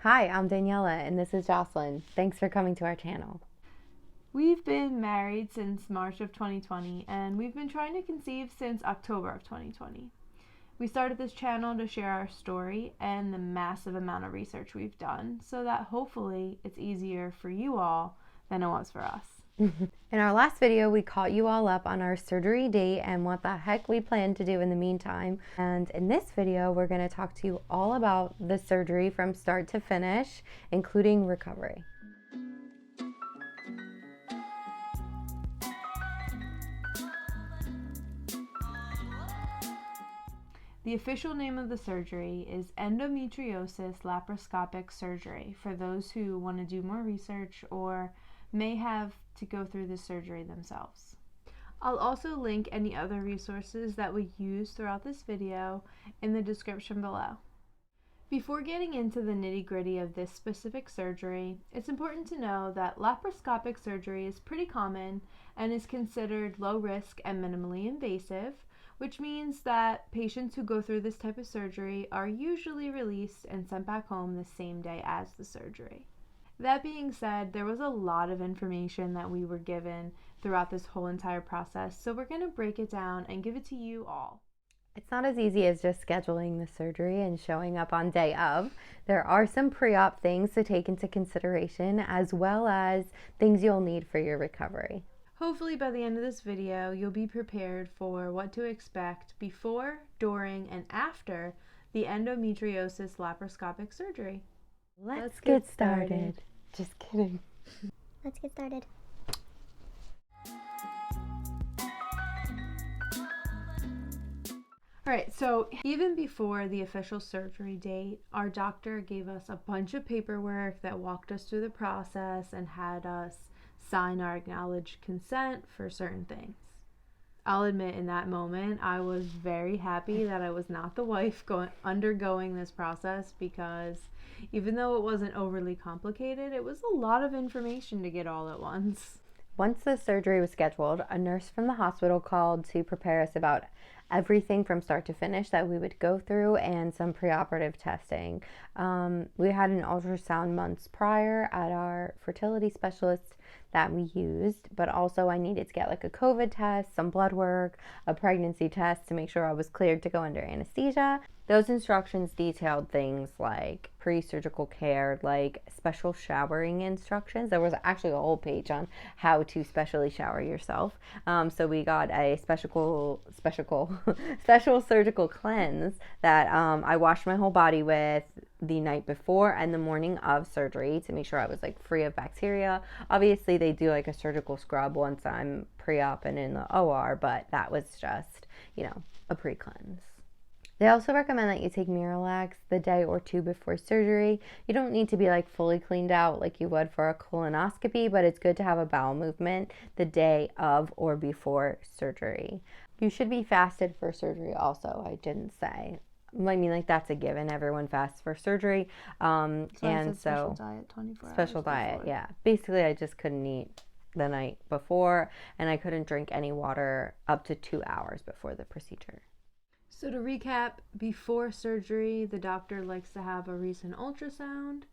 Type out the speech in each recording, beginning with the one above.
Hi, I'm Daniela, and this is Jocelyn. Thanks for coming to our channel. We've been married since March of 2020, and we've been trying to conceive since October of 2020. We started this channel to share our story and the massive amount of research we've done so that hopefully it's easier for you all than it was for us. In our last video, we caught you all up on our surgery date and what the heck we plan to do in the meantime. And in this video, we're going to talk to you all about the surgery from start to finish, including recovery. The official name of the surgery is endometriosis laparoscopic surgery for those who want to do more research or may have to go through the surgery themselves. I'll also link any other resources that we use throughout this video in the description below. Before getting into the nitty-gritty of this specific surgery, it's important to know that laparoscopic surgery is pretty common and is considered low risk and minimally invasive, which means that patients who go through this type of surgery are usually released and sent back home the same day as the surgery. That being said, there was a lot of information that we were given throughout this whole entire process, so we're going to break it down and give it to you all. It's not as easy as just scheduling the surgery and showing up on day of. There are some pre-op things to take into consideration, as well as things you'll need for your recovery. Hopefully by the end of this video, you'll be prepared for what to expect before, during, and after the endometriosis laparoscopic surgery. Let's get started. Just kidding. Let's get started. Alright, so even before the official surgery date, our doctor gave us a bunch of paperwork that walked us through the process and had us sign our acknowledged consent for certain things. I'll admit in that moment, I was very happy that I was not the wife undergoing this process, because even though it wasn't overly complicated, it was a lot of information to get all at once. Once the surgery was scheduled, a nurse from the hospital called to prepare us about everything from start to finish that we would go through and some preoperative testing. We had an ultrasound months prior at our fertility specialist that we used, but also I needed to get like a COVID test, some blood work, a pregnancy test to make sure I was cleared to go under anesthesia. Those instructions detailed things like pre-surgical care, like special showering instructions. There was actually a whole page on how to specially shower yourself. So we got a special surgical cleanse that I washed my whole body with the night before and the morning of surgery to make sure I was like free of bacteria. Obviously they do like a surgical scrub once I'm pre-op and in the OR, but that was just, a pre-cleanse. They also recommend that you take Miralax the day or two before surgery. You don't need to be like fully cleaned out like you would for a colonoscopy, but it's good to have a bowel movement the day of or before surgery. You should be fasted for surgery also, I didn't say. I mean, like, that's a given. Everyone fasts for surgery. Special diet 24 hours special diet, before. yeah. Basically, I just couldn't eat the night before, and I couldn't drink any water up to 2 hours before the procedure. So to recap, before surgery, the doctor likes to have a recent ultrasound.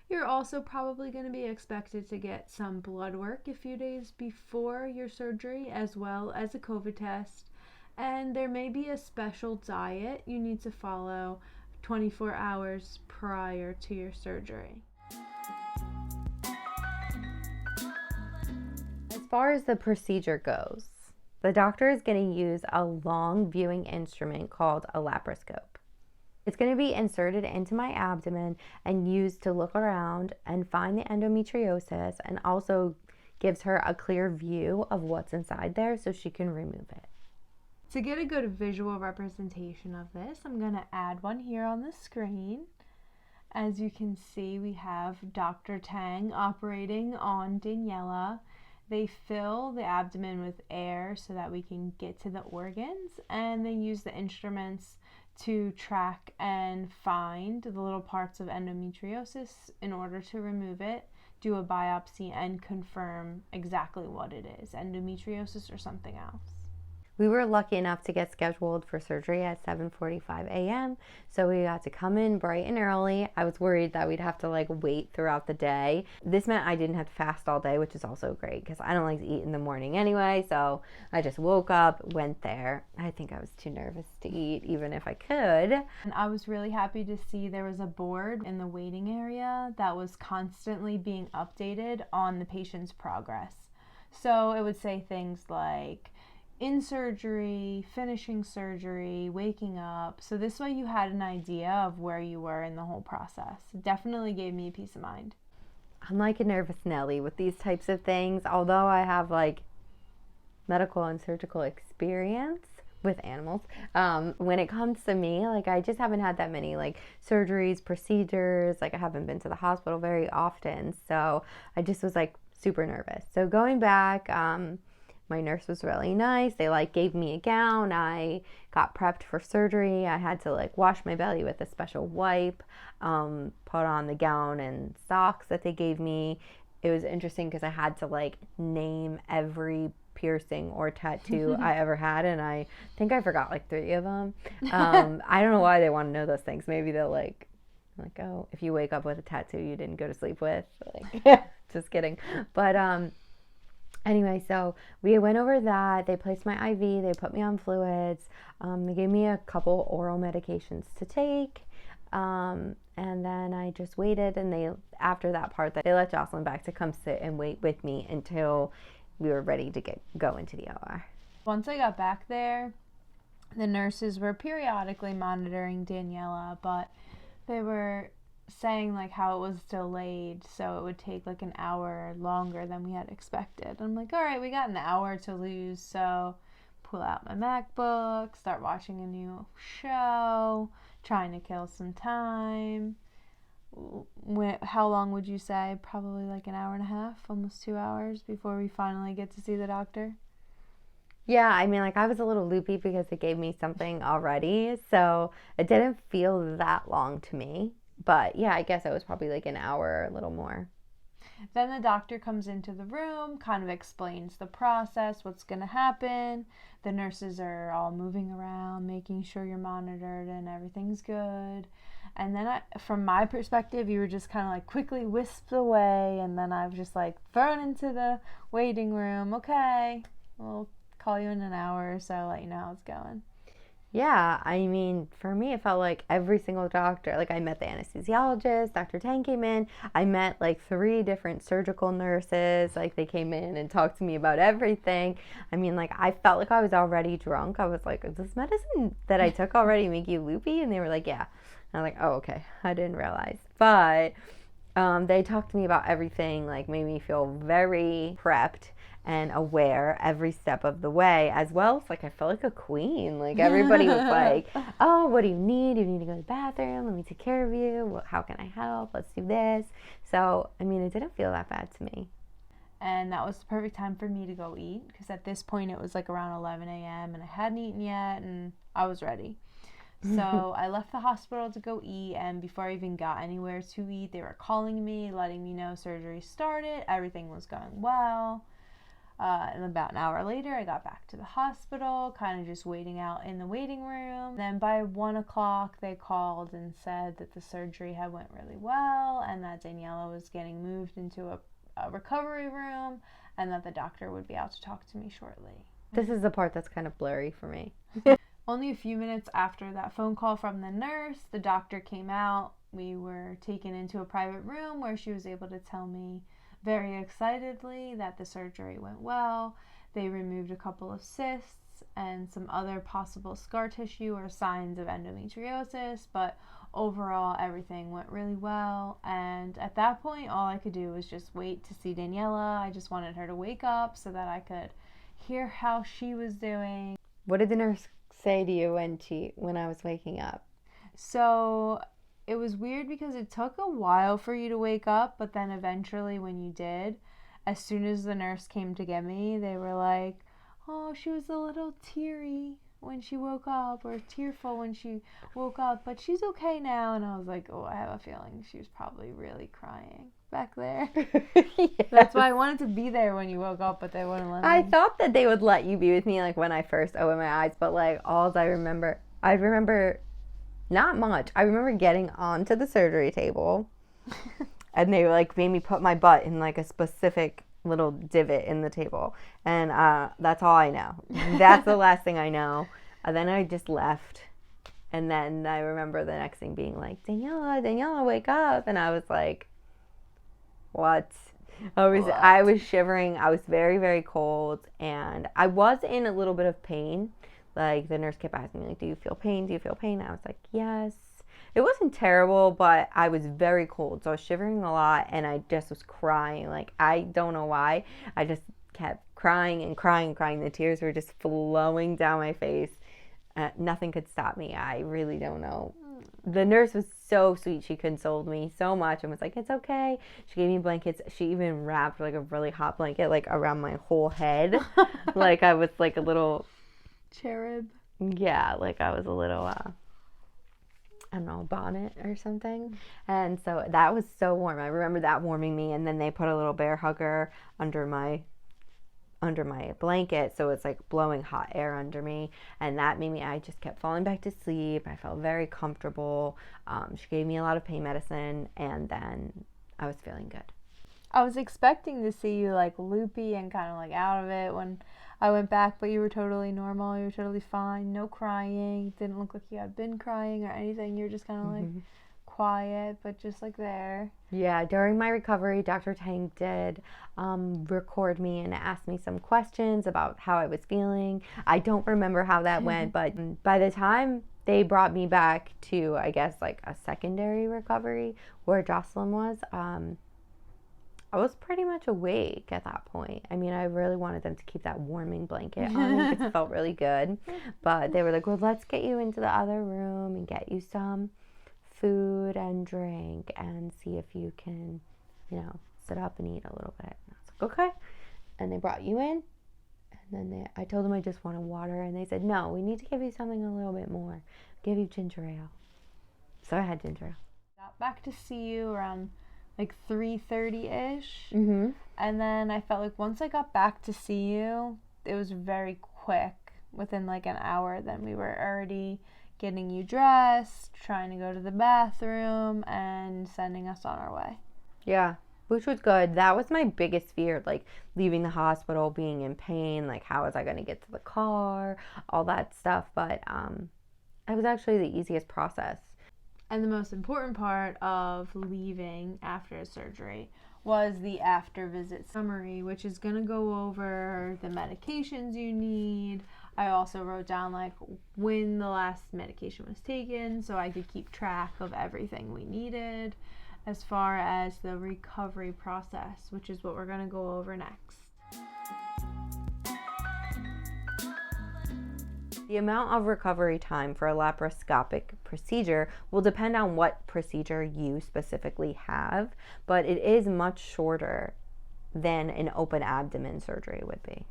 You're also probably going to be expected to get some blood work a few days before your surgery, as well as a COVID test. And there may be a special diet you need to follow 24 hours prior to your surgery. As far as the procedure goes, the doctor is going to use a long viewing instrument called a laparoscope. It's going to be inserted into my abdomen and used to look around and find the endometriosis, and also gives her a clear view of what's inside there so she can remove it. To get a good visual representation of this, I'm going to add one here on the screen. As you can see, we have Dr. Tang operating on Daniela. They fill the abdomen with air so that we can get to the organs, and they use the instruments to track and find the little parts of endometriosis in order to remove it, do a biopsy, and confirm exactly what it is, endometriosis or something else. We were lucky enough to get scheduled for surgery at 7:45 a.m. So we got to come in bright and early. I was worried that we'd have to like wait throughout the day. This meant I didn't have to fast all day, which is also great because I don't like to eat in the morning anyway. So I just woke up, went there. I think I was too nervous to eat even if I could. And I was really happy to see there was a board in the waiting area that was constantly being updated on the patient's progress. So it would say things like in surgery, finishing surgery, waking up. So this way you had an idea of where you were in the whole process. It definitely gave me peace of mind. I'm like a nervous Nelly with these types of things, although I have like medical and surgical experience with animals. When it comes to me, like I just haven't had that many like surgeries, procedures. Like I haven't been to the hospital very often, so I just was like super nervous. So going back, my nurse was really nice. They like gave me a gown. I got prepped for surgery. I had to like wash my belly with a special wipe, put on the gown and socks that they gave me. It was interesting because I had to like name every piercing or tattoo I ever had, and I think I forgot like 3 of them. I don't know why they want to know those things. Maybe they'll like, oh, if you wake up with a tattoo you didn't go to sleep with, like, just kidding. But anyway, so we went over that. They placed my IV. They put me on fluids. They gave me a couple oral medications to take. And then I just waited, and after that part, they let Jocelyn back to come sit and wait with me until we were ready to go into the OR. Once I got back there, the nurses were periodically monitoring Daniela, but they were saying like how it was delayed, so it would take like an hour longer than we had expected. I'm like, all right, we got an hour to lose, so pull out my MacBook, start watching a new show, trying to kill some time. How long would you say? Probably like an hour and a half, almost 2 hours before we finally get to see the doctor. Yeah, I mean, like I was a little loopy because it gave me something already, so it didn't feel that long to me. But yeah, I guess it was probably like an hour or a little more. Then the doctor comes into the room, kind of explains the process, what's going to happen. The nurses are all moving around, making sure you're monitored and everything's good. And then from my perspective, you were just kind of like quickly whisked away. And then I was just like thrown into the waiting room. Okay, we'll call you in an hour or so, let you know how it's going. Yeah, I mean, for me, it felt like every single doctor, like I met the anesthesiologist, Dr. Tang came in, I met like 3 different surgical nurses, like they came in and talked to me about everything. I mean, like I felt like I was already drunk. I was like, is this medicine that I took already make you loopy? And they were like, yeah. And I'm like, oh, okay, I didn't realize. But they talked to me about everything, like made me feel very prepped and aware every step of the way, as well as like I felt like a queen. Like everybody was like, oh, what do you need? You need to go to the bathroom, let me take care of you, how can I help, let's do this. So I mean, it didn't feel that bad to me. And that was the perfect time for me to go eat, because at this point it was like around 11 a.m. and I hadn't eaten yet and I was ready. So I left the hospital to go eat, and before I even got anywhere to eat, they were calling me, letting me know surgery started, everything was going well. And about an hour later, I got back to the hospital, kind of just waiting out in the waiting room. Then by 1 o'clock, they called and said that the surgery had went really well and that Daniela was getting moved into a recovery room and that the doctor would be out to talk to me shortly. This is the part that's kind of blurry for me. Only a few minutes after that phone call from the nurse, the doctor came out. We were taken into a private room where she was able to tell me very excitedly that the surgery went well. They removed a couple of cysts and some other possible scar tissue or signs of endometriosis, but overall everything went really well. And at that point, all I could do was just wait to see Daniela. I just wanted her to wake up so that I could hear how she was doing. What did the nurse say to you when I was waking up? So it was weird because it took a while for you to wake up, but then eventually when you did, as soon as the nurse came to get me, they were like, oh, she was a little teary. when she woke up, or tearful when she woke up, but she's okay now. And I was like, oh, I have a feeling she was probably really crying back there. Yes. That's why I wanted to be there when you woke up, but they wouldn't let me. I thought that they would let you be with me, like, when I first opened my eyes, but, like, I remember not much. I remember getting onto the surgery table, and they, like, made me put my butt in, like, a specific little divot in the table, and that's all I know. That's the last thing I know. And then I just left, and then I remember the next thing being like, Daniela, wake up, and I was like, what? I was shivering. I was very, very cold, and I was in a little bit of pain. Like, the nurse kept asking me, like, do you feel pain? Do you feel pain? I was like, yes. It wasn't terrible, but I was very cold, so I was shivering a lot, and I just was crying. Like, I don't know why. I just kept crying and crying and crying. The tears were just flowing down my face. Nothing could stop me. I really don't know. The nurse was so sweet. She consoled me so much and was like, it's okay. She gave me blankets. She even wrapped, like, a really hot blanket, like, around my whole head. Like, I was, like, a little... cherub. Yeah, like, I was a little... I don't know, bonnet or something. And so that was so warm. I remember that warming me. And then they put a little bear hugger under my blanket, so it's like blowing hot air under me, and that made me, I just kept falling back to sleep. I felt very comfortable. She gave me a lot of pain medicine, and then I was feeling good. I was expecting to see you, like, loopy and kind of, like, out of it when I went back, but you were totally normal. You were totally fine. No crying. Didn't look like you had been crying or anything. You're just kind of, like, quiet, but just, like, there. Yeah, during my recovery, Dr. Tang did record me and ask me some questions about how I was feeling. I don't remember how that went, but by the time they brought me back to, I guess, like, a secondary recovery where Jocelyn was, I was pretty much awake at that point. I mean, I really wanted them to keep that warming blanket on me because it felt really good. But they were like, well, let's get you into the other room and get you some food and drink and see if you can, sit up and eat a little bit. And I was like, okay. And they brought you in, and then I told them I just wanted water, and they said, no, we need to give you something a little bit more. Give you ginger ale. So I had ginger ale. Got back to see you around like 3:30-ish. Mm-hmm. And then I felt like once I got back to see you, it was very quick. Within like an hour, then we were already getting you dressed, trying to go to the bathroom, and sending us on our way. Yeah, which was good. That was my biggest fear, like leaving the hospital, being in pain, like how was I going to get to the car, all that stuff. But it was actually the easiest process. And the most important part of leaving after surgery was the after visit summary, which is going to go over the medications you need. I also wrote down like when the last medication was taken so I could keep track of everything we needed as far as the recovery process, which is what we're going to go over next. The amount of recovery time for a laparoscopic procedure will depend on what procedure you specifically have, but it is much shorter than an open abdomen surgery would be.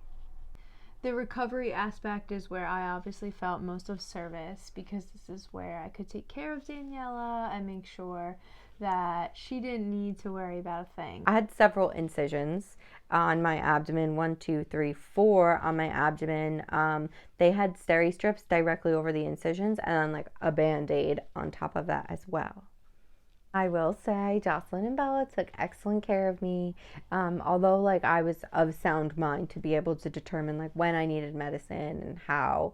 The recovery aspect is where I obviously felt most of service because this is where I could take care of Daniela and make sure that she didn't need to worry about a thing. I had several incisions on my abdomen, 1, 2, 3, 4 on my abdomen. They had steri strips directly over the incisions and then like a band-aid on top of that as well. I will say Jocelyn and Bella took excellent care of me, although like I was of sound mind to be able to determine like when I needed medicine and how,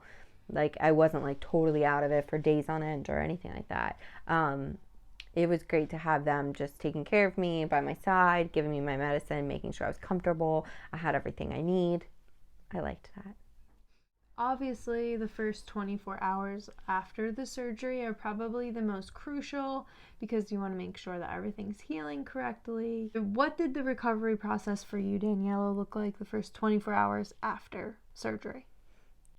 like I wasn't like totally out of it for days on end or anything like that. It was great to have them just taking care of me by my side, giving me my medicine, making sure I was comfortable. I had everything I need. I liked that. Obviously, the first 24 hours after the surgery are probably the most crucial because you want to make sure that everything's healing correctly. What did the recovery process for you, Daniela, look like the first 24 hours after surgery?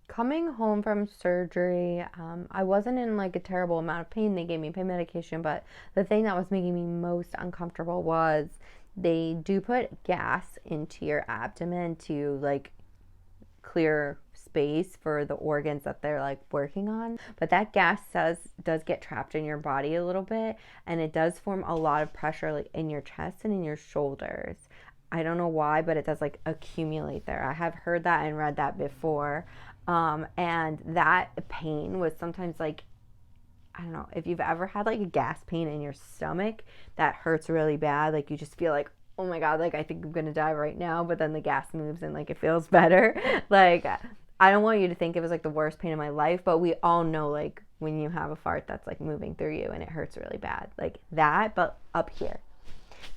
Coming home from surgery, I wasn't in like a terrible amount of pain. They gave me pain medication, but the thing that was making me most uncomfortable was they do put gas into your abdomen to like clear space for the organs that they're like working on. But that gas does get trapped in your body a little bit, and it does form a lot of pressure like in your chest and in your shoulders. I don't know why, but it does like accumulate there. I have heard that and read that before. And that pain was sometimes like, I don't know, if you've ever had like a gas pain in your stomach that hurts really bad, like you just feel like, oh my God, like I think I'm gonna die right now, but then the gas moves and like it feels better. Like, I don't want you to think it was like the worst pain in my life, but we all know like when you have a fart that's like moving through you and it hurts really bad, like that, but up here.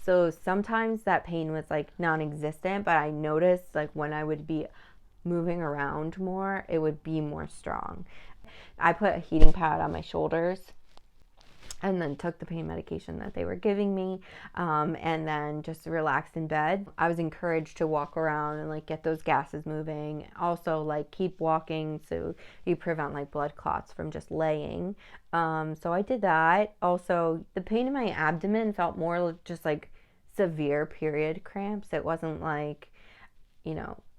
So sometimes that pain was like non-existent, but I noticed like when I would be moving around more, it would be more strong. I put a heating pad on my shoulders and then took the pain medication that they were giving me, and then just relaxed in bed. I was encouraged to walk around and like get those gases moving. Also like keep walking so you prevent like blood clots from just laying. So I did that. Also, the pain in my abdomen felt more just like severe period cramps. It wasn't like,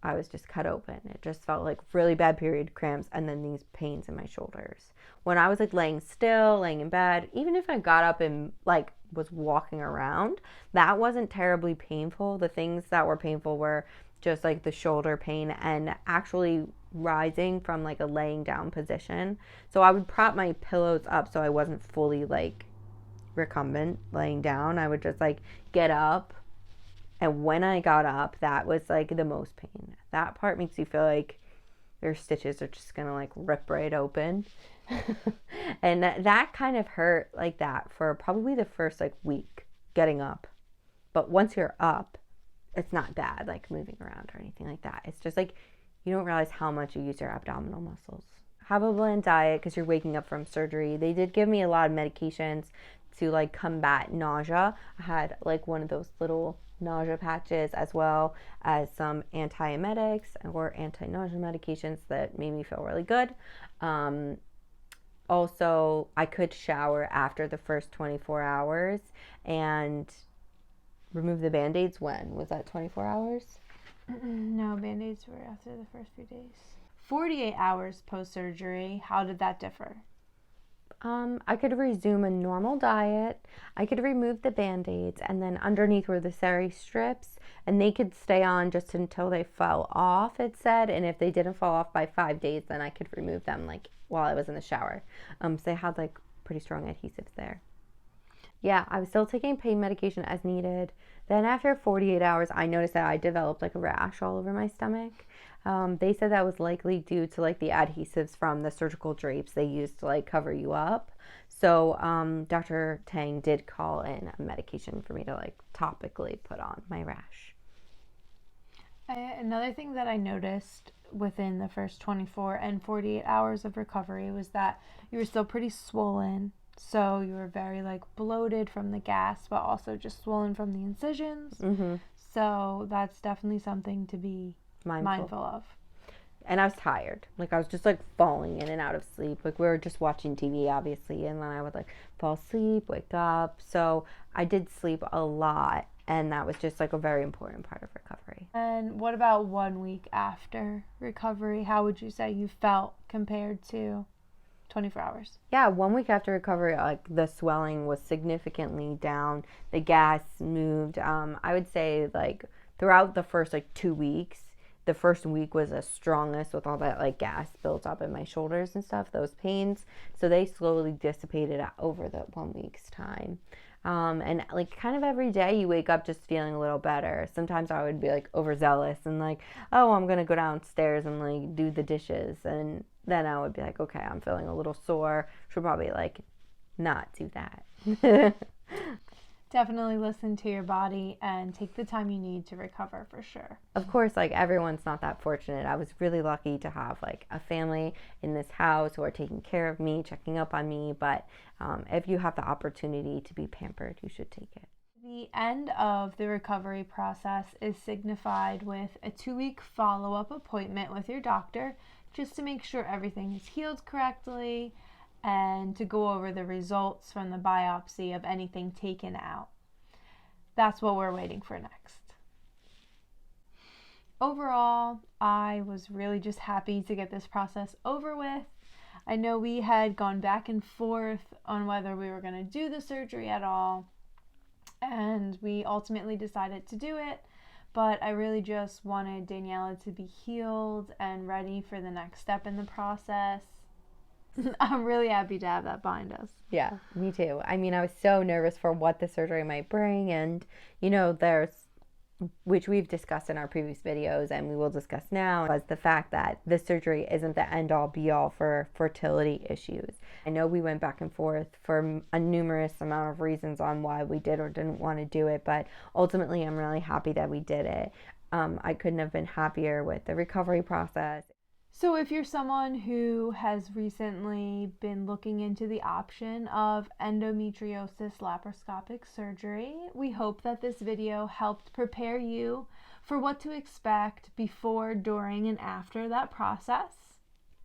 I was just cut open. It just felt like really bad period cramps and then these pains in my shoulders. When I was like laying still, laying in bed, even if I got up and like was walking around, that wasn't terribly painful. The things that were painful were just like the shoulder pain and actually rising from like a laying down position. So I would prop my pillows up so I wasn't fully like recumbent laying down. I would just like get up. And when I got up, that was like the most pain. That part makes you feel like your stitches are just gonna like rip right open. And that kind of hurt like that for probably the first like week getting up. But once you're up, it's not bad like moving around or anything like that. It's just like you don't realize how much you use your abdominal muscles. Have a bland diet because you're waking up from surgery. They did give me a lot of medications to like combat nausea. I had like one of those little nausea patches as well as some antiemetics or anti-nausea medications that made me feel really good. Also, I could shower after the first 24 hours and remove the band-aids. When was that? 24 hours? No, band-aids were after the first few days. 48 hours post-surgery, how did that differ? I could resume a normal diet. I could remove the band-aids, and then underneath were the sari strips, and they could stay on just until they fell off, it said. And if they didn't fall off by 5 days, then I could remove them like while I was in the shower. So they had like pretty strong adhesives there. Yeah, I was still taking pain medication as needed. Then after 48 hours, I noticed that I developed like a rash all over my stomach. They said that was likely due to like the adhesives from the surgical drapes they used to like cover you up. So Dr. Tang did call in a medication for me to like topically put on my rash. Another thing that I noticed within the first 24 and 48 hours of recovery was that you were still pretty swollen. So you were very like bloated from the gas, but also just swollen from the incisions. Mm-hmm. So that's definitely something to be mindful of. And I was tired. Like I was just like falling in and out of sleep. Like we were just watching TV obviously, and then I would like fall asleep, wake up. So I did sleep a lot, and that was just like a very important part of recovery. And what about 1 week after recovery? How would you say you felt compared to 24 hours? Yeah, 1 week after recovery, like the swelling was significantly down. The gas moved. I would say like throughout the first like 2 weeks, the first week was the strongest with all that like gas built up in my shoulders and stuff, those pains. So they slowly dissipated over the 1 week's time. And like kind of every day you wake up just feeling a little better. Sometimes I would be like overzealous and like, oh, I'm going to go downstairs and like do the dishes. And then I would be like, okay, I'm feeling a little sore. Should probably like not do that. Definitely listen to your body and take the time you need to recover for sure. Of course, like everyone's not that fortunate. I was really lucky to have like a family in this house who are taking care of me, checking up on me. But if you have the opportunity to be pampered, you should take it. The end of the recovery process is signified with a 2-week follow-up appointment with your doctor just to make sure everything is healed correctly and to go over the results from the biopsy of anything taken out. That's what we're waiting for next. Overall, I was really just happy to get this process over with. I know we had gone back and forth on whether we were going to do the surgery at all, and we ultimately decided to do it. But I really just wanted Daniela to be healed and ready for the next step in the process. I'm really happy to have that behind us. Yeah, me too. I mean, I was so nervous for what the surgery might bring, and there's, which we've discussed in our previous videos and we will discuss now, was the fact that the surgery isn't the end all be all for fertility issues. I know we went back and forth for a numerous amount of reasons on why we did or didn't want to do it, but ultimately I'm really happy that we did it. I couldn't have been happier with the recovery process. So if you're someone who has recently been looking into the option of endometriosis laparoscopic surgery, we hope that this video helped prepare you for what to expect before, during, and after that process.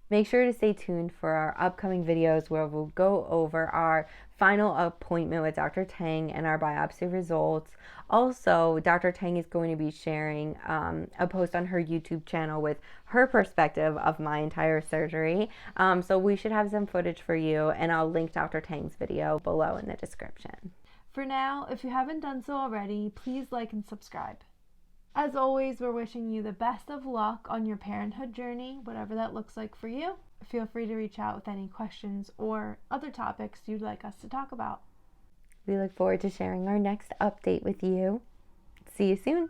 Make sure to stay tuned for our upcoming videos where we'll go over our final appointment with Dr. Tang and our biopsy results. Also, Dr. Tang is going to be sharing a post on her YouTube channel with her perspective of my entire surgery. So we should have some footage for you, and I'll link Dr. Tang's video below in the description. For now, if you haven't done so already, please like and subscribe. As always, we're wishing you the best of luck on your parenthood journey, whatever that looks like for you. Feel free to reach out with any questions or other topics you'd like us to talk about. We look forward to sharing our next update with you. See you soon.